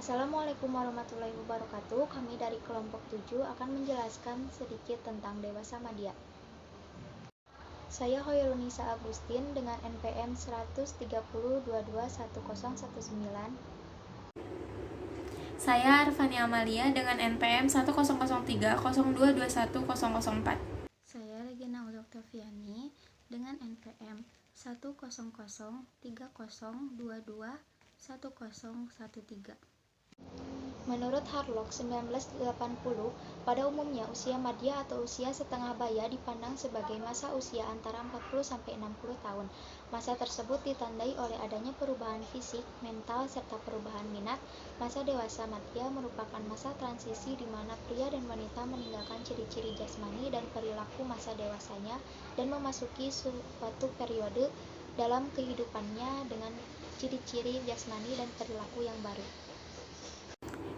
Assalamualaikum warahmatullahi wabarakatuh. Kami dari kelompok 7 akan menjelaskan sedikit tentang dewasa madya. Saya Hoirunisa Agustin dengan NPM 130221019. Saya Arfani Amalia dengan NPM 10030221004. Saya Regina Uloktaviani dengan NPM 10030221013. Menurut Harlock 1980, pada umumnya usia madya atau usia setengah baya dipandang sebagai masa usia antara 40-60 tahun. Masa tersebut ditandai oleh adanya perubahan fisik, mental, serta perubahan minat. Masa dewasa madya merupakan masa transisi di mana pria dan wanita meninggalkan ciri-ciri jasmani dan perilaku masa dewasanya dan memasuki suatu periode dalam kehidupannya dengan ciri-ciri jasmani dan perilaku yang baru.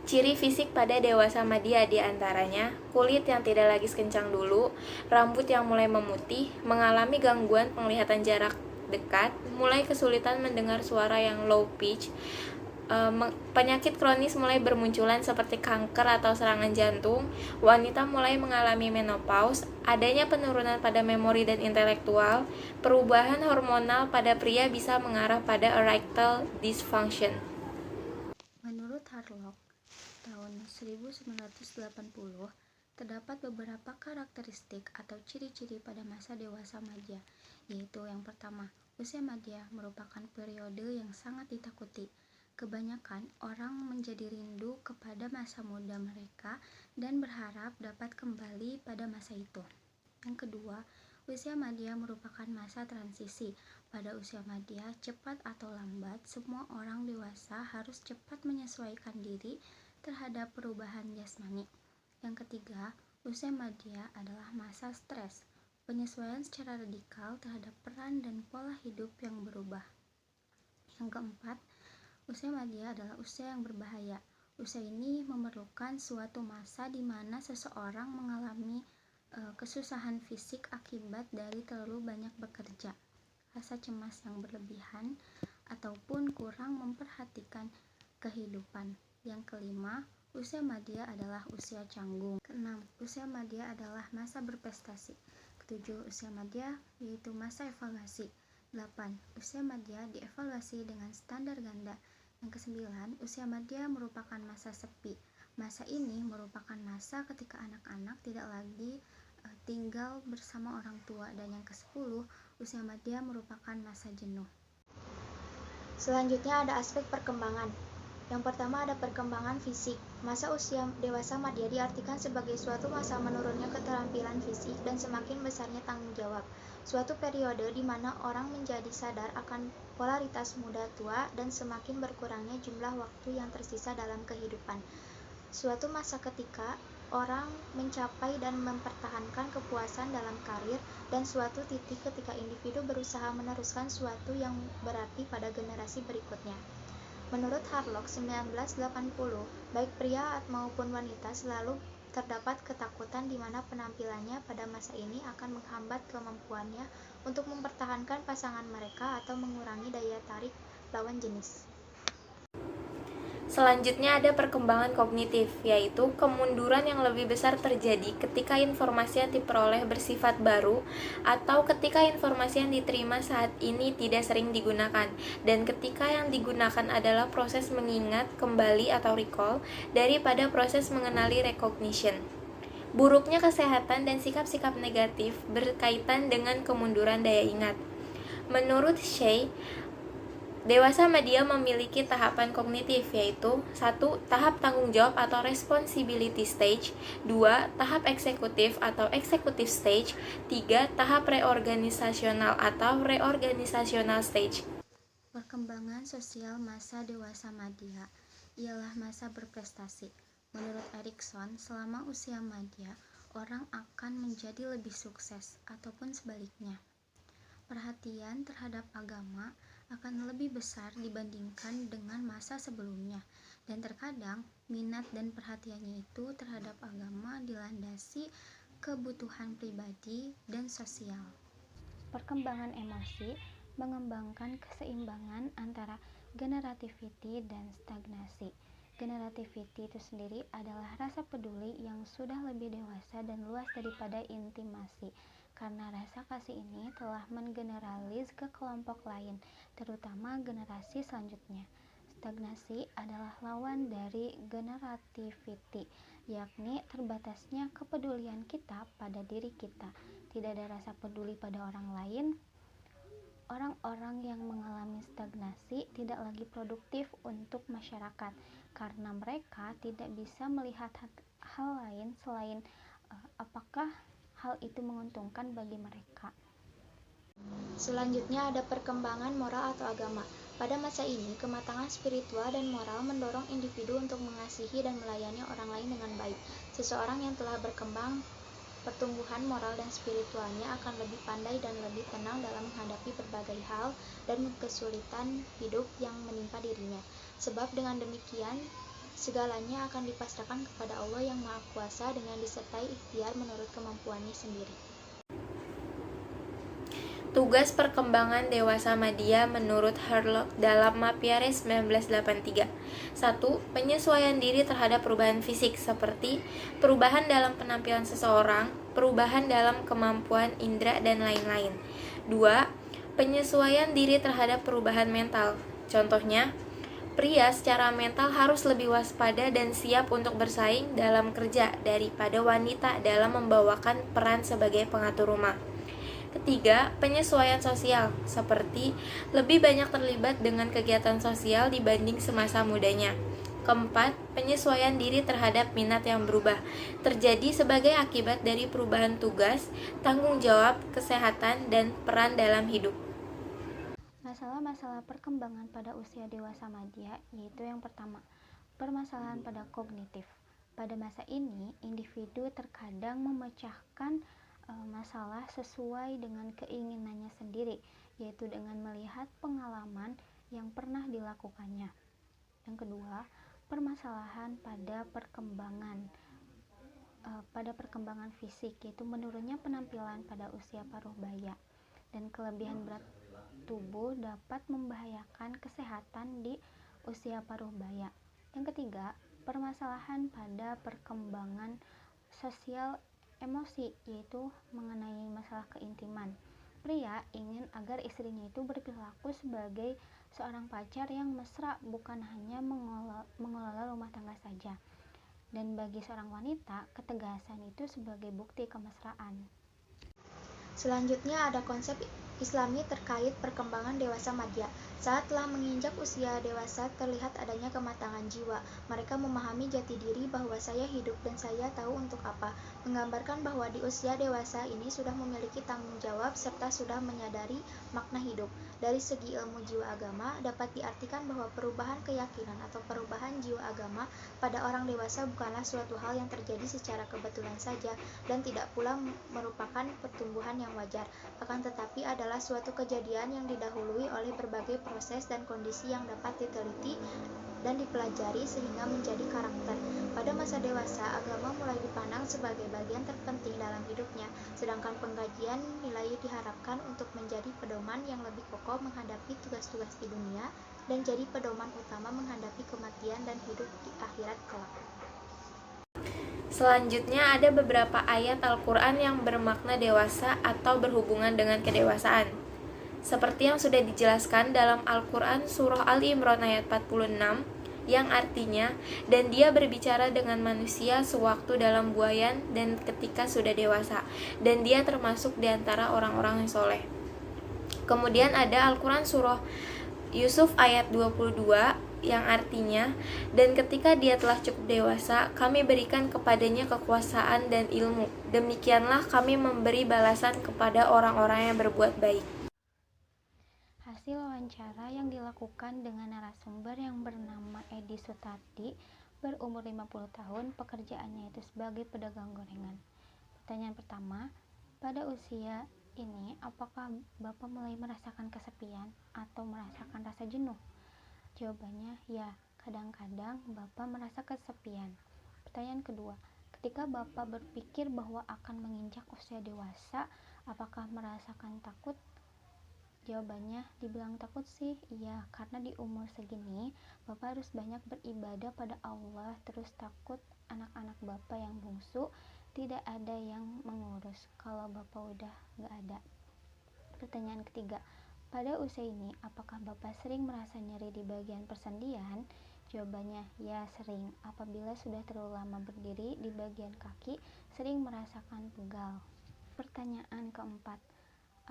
Ciri fisik pada dewasa madya diantaranya kulit yang tidak lagi sekencang dulu, rambut yang mulai memutih, mengalami gangguan penglihatan jarak dekat, mulai kesulitan mendengar suara yang low pitch, penyakit kronis mulai bermunculan seperti kanker atau serangan jantung, wanita mulai mengalami menopause, adanya penurunan pada memori dan intelektual, perubahan hormonal pada pria bisa mengarah pada erectile dysfunction. Menurut Harlock, tahun 1980, terdapat beberapa karakteristik atau ciri-ciri pada masa dewasa madya, yaitu yang pertama, usia madya merupakan periode yang sangat ditakuti. Kebanyakan orang menjadi rindu kepada masa muda mereka dan berharap dapat kembali pada masa itu. Yang kedua, usia madya merupakan masa transisi. Pada usia madya, cepat atau lambat, semua orang dewasa harus cepat menyesuaikan diri terhadap perubahan jasmani. Yang ketiga, usia madya adalah masa stres, penyesuaian secara radikal terhadap peran dan pola hidup yang berubah. Yang keempat, usia madya adalah usia yang berbahaya. Usia ini memerlukan suatu masa di mana seseorang mengalami kesusahan fisik akibat dari terlalu banyak bekerja, rasa cemas yang berlebihan, ataupun kurang memperhatikan kehidupan. Yang kelima, usia madya adalah usia canggung. Keenam, usia madya adalah masa berprestasi. Ketujuh, usia madya yaitu masa evaluasi. 8. Usia madya dievaluasi dengan standar ganda. Yang kesembilan, usia madya merupakan masa sepi. Masa ini merupakan masa ketika anak-anak tidak lagi tinggal bersama orang tua. Dan yang ke-10, usia madya merupakan masa jenuh. Selanjutnya ada aspek perkembangan. Yang pertama ada perkembangan fisik. Masa usia dewasa madya diartikan sebagai suatu masa menurunnya keterampilan fisik dan semakin besarnya tanggung jawab. Suatu periode di mana orang menjadi sadar akan polaritas muda tua dan semakin berkurangnya jumlah waktu yang tersisa dalam kehidupan. Suatu masa ketika orang mencapai dan mempertahankan kepuasan dalam karir dan suatu titik ketika individu berusaha meneruskan suatu yang berarti pada generasi berikutnya. Menurut Harlock 1980, baik pria maupun wanita selalu terdapat ketakutan di mana penampilannya pada masa ini akan menghambat kemampuannya untuk mempertahankan pasangan mereka atau mengurangi daya tarik lawan jenis. Selanjutnya ada perkembangan kognitif, yaitu kemunduran yang lebih besar terjadi ketika informasi yang diperoleh bersifat baru atau ketika informasi yang diterima saat ini tidak sering digunakan, dan ketika yang digunakan adalah proses mengingat kembali atau recall daripada proses mengenali recognition. Buruknya kesehatan dan sikap-sikap negatif berkaitan dengan kemunduran daya ingat. Menurut Shea, dewasa madya memiliki tahapan kognitif, yaitu 1. Tahap tanggung jawab atau responsibility stage, 2. Tahap eksekutif atau executive stage, 3. Tahap reorganisasional atau reorganisational stage. Perkembangan sosial masa dewasa madya ialah masa berprestasi. Menurut Erikson, selama usia madya, orang akan menjadi lebih sukses ataupun sebaliknya. Perhatian terhadap agama akan lebih besar dibandingkan dengan masa sebelumnya, dan terkadang minat dan perhatiannya itu terhadap agama dilandasi kebutuhan pribadi dan sosial. Perkembangan emosi mengembangkan keseimbangan antara generativity dan stagnasi. Generativity itu sendiri adalah rasa peduli yang sudah lebih dewasa dan luas daripada intimasi, karena rasa kasih ini telah menggeneralis ke kelompok lain, terutama generasi selanjutnya. Stagnasi adalah lawan dari generativity, yakni terbatasnya kepedulian kita pada diri kita. Tidak ada rasa peduli pada orang lain. Orang-orang yang mengalami stagnasi tidak lagi produktif untuk masyarakat karena mereka tidak bisa melihat hal lain selain apakah hal itu menguntungkan bagi mereka. Selanjutnya ada perkembangan moral atau agama. Pada masa ini, kematangan spiritual dan moral mendorong individu untuk mengasihi dan melayani orang lain dengan baik. Seseorang yang telah berkembang pertumbuhan moral dan spiritualnya akan lebih pandai dan lebih tenang dalam menghadapi berbagai hal dan kesulitan hidup yang menimpa dirinya. Sebab dengan demikian, segalanya akan dipasrahkan kepada Allah yang Maha Kuasa dengan disertai ikhtiar menurut kemampuannya sendiri. Tugas perkembangan dewasa madya menurut Harlock dalam Mapiare 1983. 1. Penyesuaian diri terhadap perubahan fisik seperti perubahan dalam penampilan seseorang, perubahan dalam kemampuan indera, dan lain-lain. 2. Penyesuaian diri terhadap perubahan mental. Contohnya, pria secara mental harus lebih waspada dan siap untuk bersaing dalam kerja daripada wanita dalam membawakan peran sebagai pengatur rumah. Ketiga, penyesuaian sosial, seperti lebih banyak terlibat dengan kegiatan sosial dibanding semasa mudanya. Keempat, penyesuaian diri terhadap minat yang berubah, terjadi sebagai akibat dari perubahan tugas, tanggung jawab, kesehatan, dan peran dalam hidup. Masalah-masalah perkembangan pada usia dewasa madya yaitu yang pertama, permasalahan pada kognitif. Pada masa ini, individu terkadang memecahkan masalah sesuai dengan keinginannya sendiri, yaitu dengan melihat pengalaman yang pernah dilakukannya. Yang kedua, permasalahan pada perkembangan fisik, yaitu menurunnya penampilan pada usia paruh baya, dan kelebihan berat tubuh dapat membahayakan kesehatan di usia paruh baya. Yang ketiga, permasalahan pada perkembangan sosial emosi, yaitu mengenai masalah keintiman. Pria ingin agar istrinya itu berperilaku sebagai seorang pacar yang mesra, bukan hanya mengelola rumah tangga saja. Dan bagi seorang wanita, ketegasan itu sebagai bukti kemesraan. Selanjutnya ada konsep Islami terkait perkembangan dewasa madya. Saat telah menginjak usia dewasa, terlihat adanya kematangan jiwa. Mereka memahami jati diri bahwa saya hidup dan saya tahu untuk apa, menggambarkan bahwa di usia dewasa ini sudah memiliki tanggung jawab serta sudah menyadari makna hidup. Dari segi ilmu jiwa agama, dapat diartikan bahwa perubahan keyakinan atau perubahan jiwa agama pada orang dewasa bukanlah suatu hal yang terjadi secara kebetulan saja dan tidak pula merupakan pertumbuhan yang wajar, akan tetapi adalah suatu kejadian yang didahului oleh berbagai proses dan kondisi yang dapat diteliti dan dipelajari sehingga menjadi karakter. Pada masa dewasa, agama mulai dipandang sebagai bagian terpenting dalam hidupnya, sedangkan pengkajian nilai diharapkan untuk menjadi pedoman yang lebih kokoh menghadapi tugas-tugas di dunia dan jadi pedoman utama menghadapi kematian dan hidup di akhirat kelak. Selanjutnya ada beberapa ayat Al-Quran yang bermakna dewasa atau berhubungan dengan kedewasaan. Seperti yang sudah dijelaskan dalam Al-Quran surah Ali Imran ayat 46, yang artinya, dan dia berbicara dengan manusia sewaktu dalam buayan dan ketika sudah dewasa, dan dia termasuk di antara orang-orang yang soleh. Kemudian ada Al-Quran surah Yusuf ayat 22, yang artinya, dan ketika dia telah cukup dewasa, kami berikan kepadanya kekuasaan dan ilmu. Demikianlah kami memberi balasan kepada orang-orang yang berbuat baik. Hasil wawancara yang dilakukan dengan narasumber yang bernama Edi Sutardi, berumur 50 tahun, pekerjaannya itu sebagai pedagang gorengan. Pertanyaan pertama, pada usia ini apakah Bapak mulai merasakan kesepian atau merasakan rasa jenuh? Jawabannya, ya, kadang-kadang Bapak merasa kesepian. Pertanyaan kedua, ketika Bapak berpikir bahwa akan menginjak usia dewasa, apakah merasakan takut Jawabannya, dibilang takut sih, iya, karena di umur segini, Bapak harus banyak beribadah pada Allah, terus takut anak-anak Bapak yang bungsu tidak ada yang mengurus kalau Bapak udah gak ada. Pertanyaan ketiga, pada usia ini, apakah Bapak sering merasa nyeri di bagian persendian? Jawabannya, ya sering. Apabila sudah terlalu lama berdiri di bagian kaki, sering merasakan pegal. Pertanyaan keempat,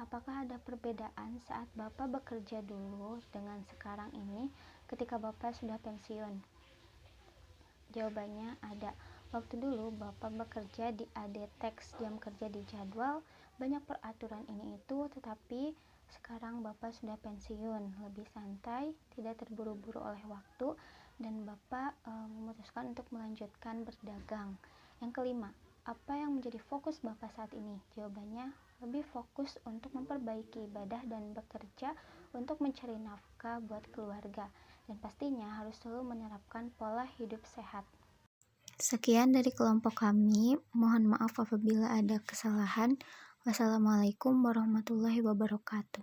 apakah ada perbedaan saat Bapak bekerja dulu dengan sekarang ini ketika Bapak sudah pensiun? Jawabannya ada. Waktu dulu Bapak bekerja di AD Teks, jam kerja di jadwal, banyak peraturan ini itu, tetapi sekarang Bapak sudah pensiun, lebih santai, tidak terburu-buru oleh waktu, dan Bapak memutuskan untuk melanjutkan berdagang. Yang kelima, apa yang menjadi fokus Bapak saat ini? Jawabannya, lebih fokus untuk memperbaiki ibadah dan bekerja untuk mencari nafkah buat keluarga, dan pastinya harus selalu menerapkan pola hidup sehat. Sekian dari kelompok kami, mohon maaf apabila ada kesalahan. Wassalamualaikum warahmatullahi wabarakatuh.